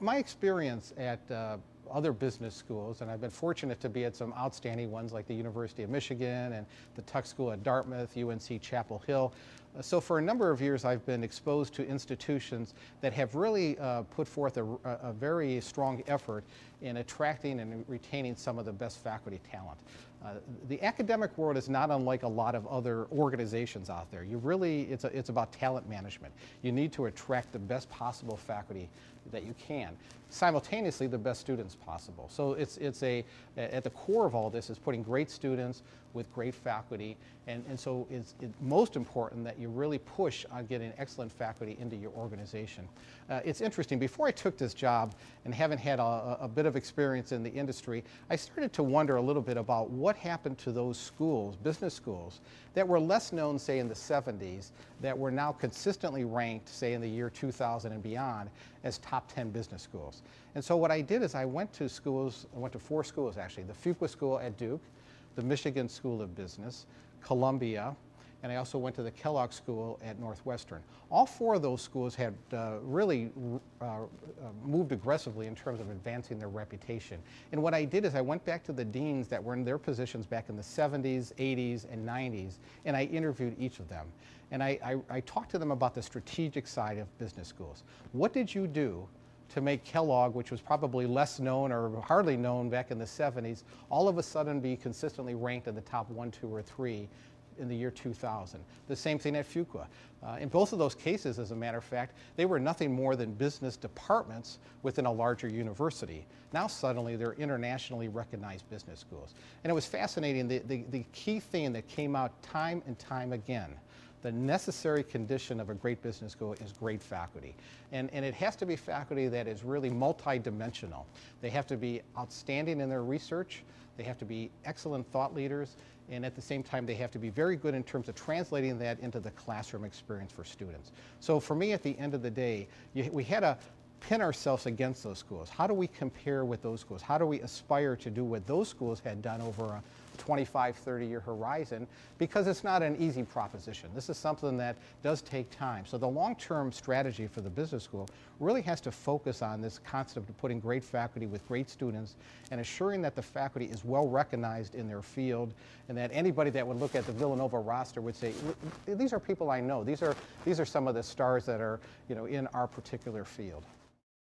My experience at other business schools, and I've been fortunate to be at some outstanding ones like the University of Michigan and the Tuck School at Dartmouth, UNC Chapel Hill. So for a number of years I've been exposed to institutions that have really put forth a very strong effort in attracting and retaining some of the best faculty talent. The academic world is not unlike a lot of other organizations out there. It's about talent management. You need to attract the best possible faculty that you can, simultaneously the best students possible. So at the core of all this is putting great students with great faculty, and so it's most important that you really push on getting excellent faculty into your organization. It's interesting, before I took this job and having had a bit of experience in the industry, I started to wonder a little bit about what happened to those schools, business schools, that were less known, say, in the 70s, that were now consistently ranked, say, in the year 2000 and beyond, as top 10 business schools. And so what I did is I went to schools, I went to 4 schools actually, the Fuqua School at Duke, the Michigan School of Business, Columbia, and I also went to the Kellogg School at Northwestern. All 4 of those schools had really moved aggressively in terms of advancing their reputation. And what I did is I went back to the deans that were in their positions back in the 70s, 80s, and 90s, and I interviewed each of them. And I talked to them about the strategic side of business schools. What did you do to make Kellogg, which was probably less known or hardly known back in the 70s, all of a sudden be consistently ranked in the top 1, 2, or 3 in the year 2000. The same thing at Fuqua. In both of those cases, as a matter of fact, they were nothing more than business departments within a larger university. Now suddenly they're internationally recognized business schools. And it was fascinating, the key theme that came out time and time again. The necessary condition of a great business school is great faculty. And it has to be faculty that is really multidimensional. They have to be outstanding in their research, they have to be excellent thought leaders, and at the same time they have to be very good in terms of translating that into the classroom experience for students. So for me, at the end of the day, we had to pin ourselves against those schools. How do we compare with those schools? How do we aspire to do what those schools had done over a 25, 30-year horizon? Because it's not an easy proposition. This is something that does take time. So the long-term strategy for the business school really has to focus on this concept of putting great faculty with great students and assuring that the faculty is well recognized in their field, and that anybody that would look at the Villanova roster would say, these are people I know. These are some of the stars that are, in our particular field.